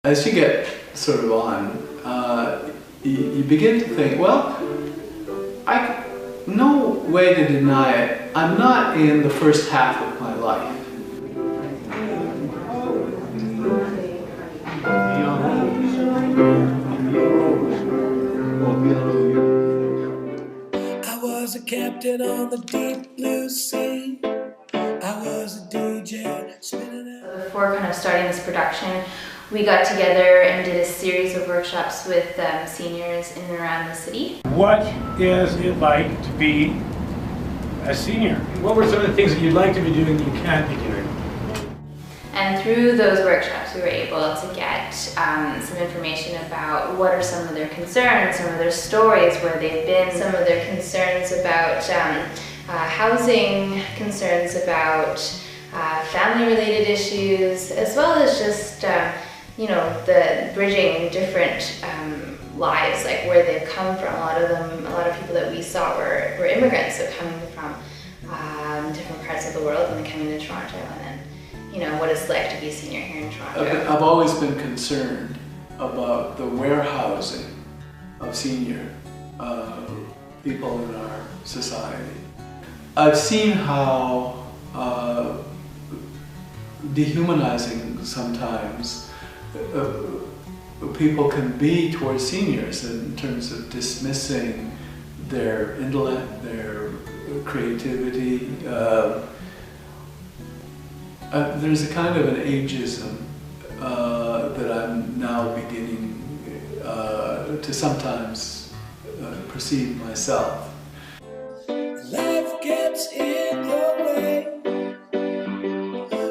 As you get sort of on, you begin to think, well, no way to deny it, I'm not in the first half of my life. I was a captain on the deep blue sea. I was a DJ spinning out. Before kind of starting this production, we got together and did a series of workshops with seniors in and around the city. What is it like to be a senior? What were some of the things that you'd like to be doing that you can't be doing? And through those workshops, we were able to get some information about what are some of their concerns, some of their stories, where they've been, some of their concerns about housing, concerns about family-related issues, as well as just you know, the bridging different lives, like where they've come from. A lot of people that we saw were immigrants, so coming from different parts of the world and then coming to Toronto, and then, you know, what it's like to be a senior here in Toronto. I've always been concerned about the warehousing of senior people in our society. I've seen how dehumanizing sometimes people can be towards seniors in terms of dismissing their intellect, their creativity. There's a kind of an ageism that I'm now beginning to sometimes perceive myself. Life gets in your way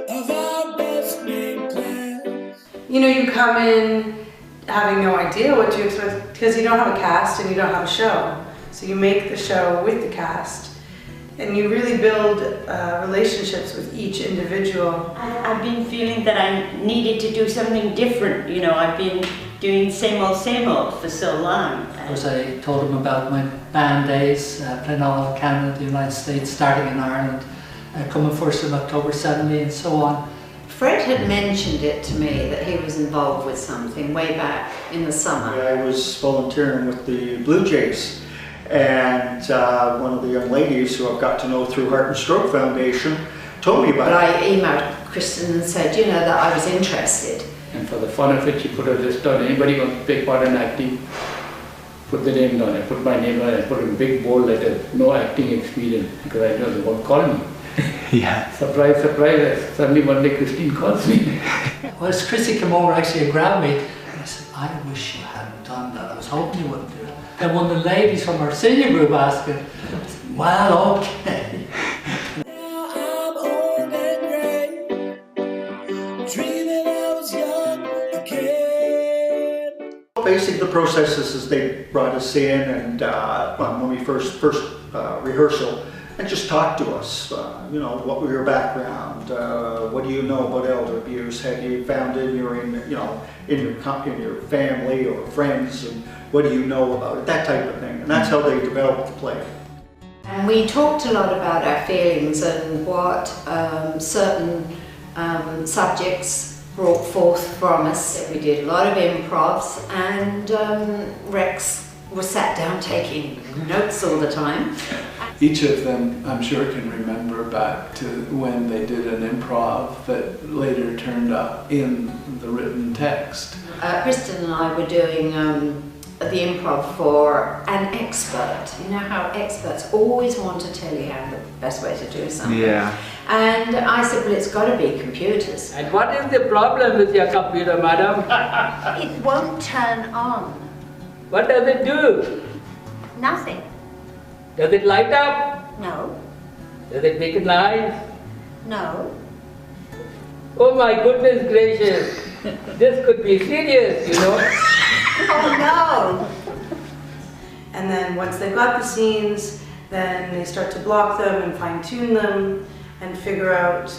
of our best made plans. You know, you come in having no idea what to expect because you don't have a cast and you don't have a show. So you make the show with the cast and you really build relationships with each individual. I've been feeling that I needed to do something different. You know, I've been doing same old for so long. Of course, I told him about my band days, playing all over Canada, the United States, starting in Ireland, coming first in October 70 and so on. Fred had mentioned it to me that he was involved with something way back in the summer. I was volunteering with the Blue Jays, and one of the young ladies who I've got to know through Heart and Stroke Foundation told me about it. I emailed Kristen and said, you know, that I was interested. And for the fun of it, she put a list on anybody who wants to take part in acting, put the name down. I put my name on, I put in big bold letters, no acting experience, because I know they won't call me. Yeah. Surprise, surprise, suddenly one day Christine calls me. Well, as Chrissy came over actually and grabbed me, and I said, I wish you hadn't done that. I was hoping you wouldn't do it. Then one of the ladies from our senior group asked me, well, okay. Now I'm old and gray, dreaming I was young again. Basically, the process is they brought us in, and when we first rehearsal, and just talk to us. You know, what was your background? What do you know about elder abuse? Have you found it in your family or friends? And what do you know about it? That type of thing. And that's how they developed the play. And we talked a lot about our feelings and what certain subjects brought forth from us. We did a lot of improvs, and Rex was sat down taking notes all the time. Each of them, I'm sure, can remember back to when they did an improv that later turned up in the written text. Kristen and I were doing the improv for an expert. You know how experts always want to tell you how the best way to do something. Yeah. And I said, well, it's got to be computers. And what is the problem with your computer, madam? It won't turn on. What does it do? Nothing. Does it light up? No. Does it make it live? No. Oh my goodness gracious. This could be serious, you know. Oh no. And then once they've got the scenes, then they start to block them and fine-tune them and figure out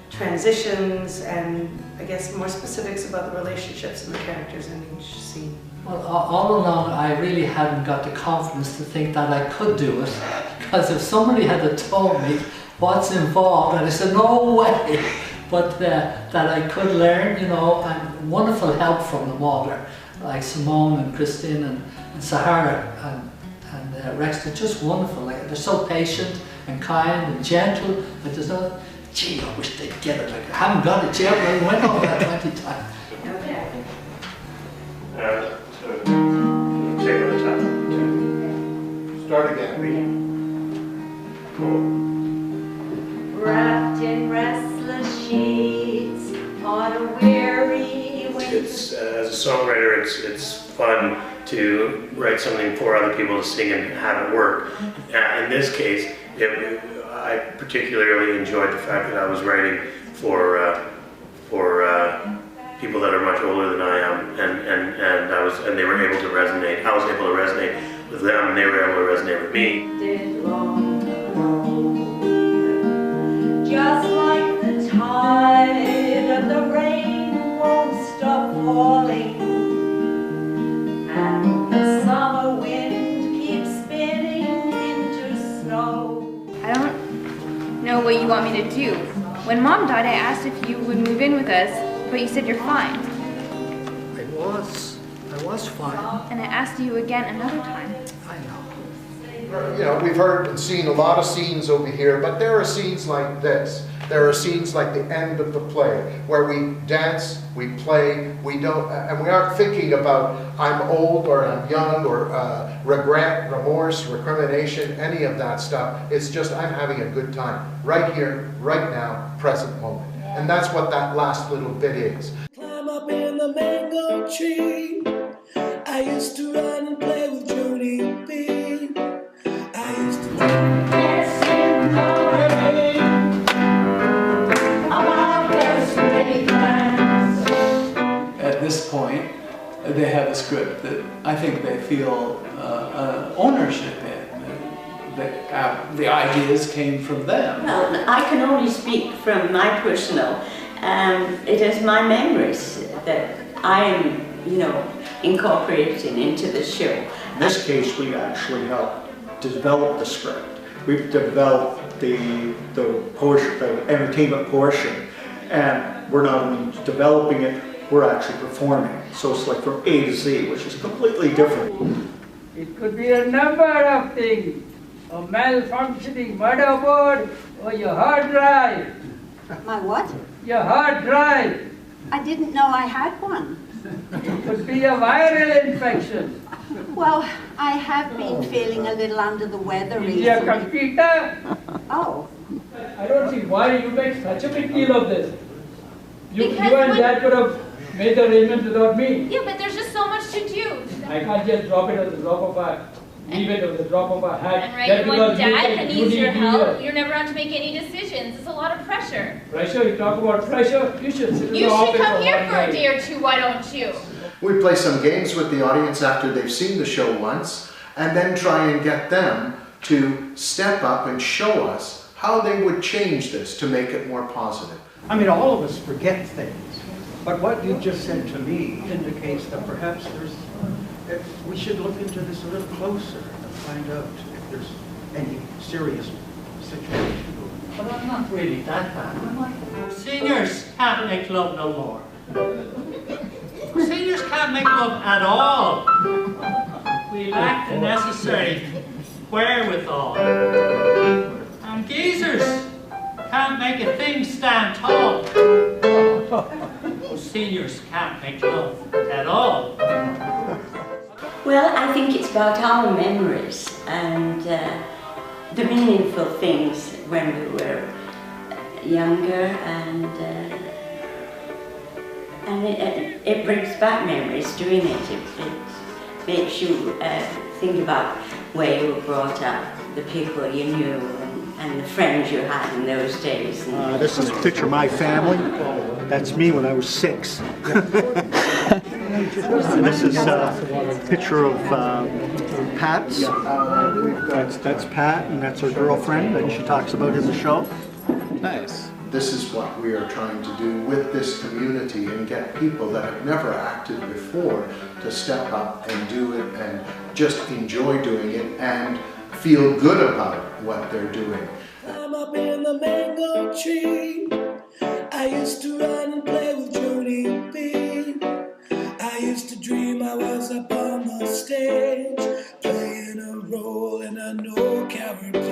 transitions and, I guess, more specifics about the relationships and the characters in each scene. Well, all along I really hadn't got the confidence to think that I could do it, because if somebody had told me what's involved, and I said, no way, but that I could learn, you know, and wonderful help from them all, like Simone and Christine and Sahara and Rex. They're just wonderful. Like, they're so patient and kind and gentle. Like, there's no, gee, I wish they'd get it. Like, I haven't got it yet, but I went over that 20 times. So take another time. Start again. Cool. Wrapped in restless sheets on a weary winter. It's as a songwriter, it's fun to write something for other people to sing and have it work. In this case, I particularly enjoyed the fact that I was writing for people that are much older than I am, and they were able to resonate. I was able to resonate with them, and they were able to resonate with me. Just like the tide of the rain won't stop falling, and the summer wind keeps spinning into snow. I don't know what you want me to do. When Mom died, I asked if you would move in with us, but you said you're fine. I was fine. And I asked you again another time. I know. You know, we've heard and seen a lot of scenes over here, but there are scenes like this. There are scenes like the end of the play, where we dance, we play, we don't, and we aren't thinking about I'm old or I'm young or regret, remorse, recrimination, any of that stuff. It's just I'm having a good time, right here, right now, present moment. And that's what that last little bit is. Climb up in the mango tree. I used to run and play with Judy B. I used to dance in the rain. At this point, they have a script that I think they feel ownership in. The ideas came from them. Well, I can only speak from my personal. It is my memories that I am, you know, incorporating into the show. In this case, we actually helped develop the script. We've developed the portion, the entertainment portion, and we're not only developing it, we're actually performing it. So it's like from A to Z, which is completely different. It could be a number of things. A malfunctioning motherboard or your hard drive. My what? Your hard drive. I didn't know I had one. It could be a viral infection. Well, I have been feeling a little under the weather Is your recently. computer? Oh. I don't see why you make such a big deal of this. You Because and Dad could have made the arrangement without me. Yeah, but there's just so much to do. I can't just drop it at the drop of a, leave it at the drop of a hat. And right Just when because you Dad think needs you your need help, it. you're never around to make any decisions. It's a lot of pressure. Pressure, you talk about pressure, you should sit in You the office should come for here one for a day. day or two, why don't you? We play some games with the audience after they've seen the show once, and then try and get them to step up and show us how they would change this to make it more positive. I mean, all of us forget things, but what you just said to me indicates that perhaps we should look into this a little closer and find out if there's any serious situation. But I'm not really that bad, am I? Seniors can't make love no more. Seniors can't make love at all. We lack the necessary wherewithal. And geezers can't make a thing stand tall. Seniors can't make love at all. Well, I think it's about our memories and the meaningful things when we were younger, and it brings back memories doing it. It makes you think about where you were brought up, the people you knew, and the friends you had in those days. This is a picture of my family. That's me when I was 6. And this is a picture of Pat's. That's Pat, and that's her girlfriend that she talks about in the show. Nice. This is what we are trying to do with this community and get people that have never acted before to step up and do it and just enjoy doing it and feel good about what they're doing. I'm up in the mango tree. I used to run and play with Judy B. I was up on the stage, playing a role in a no-coward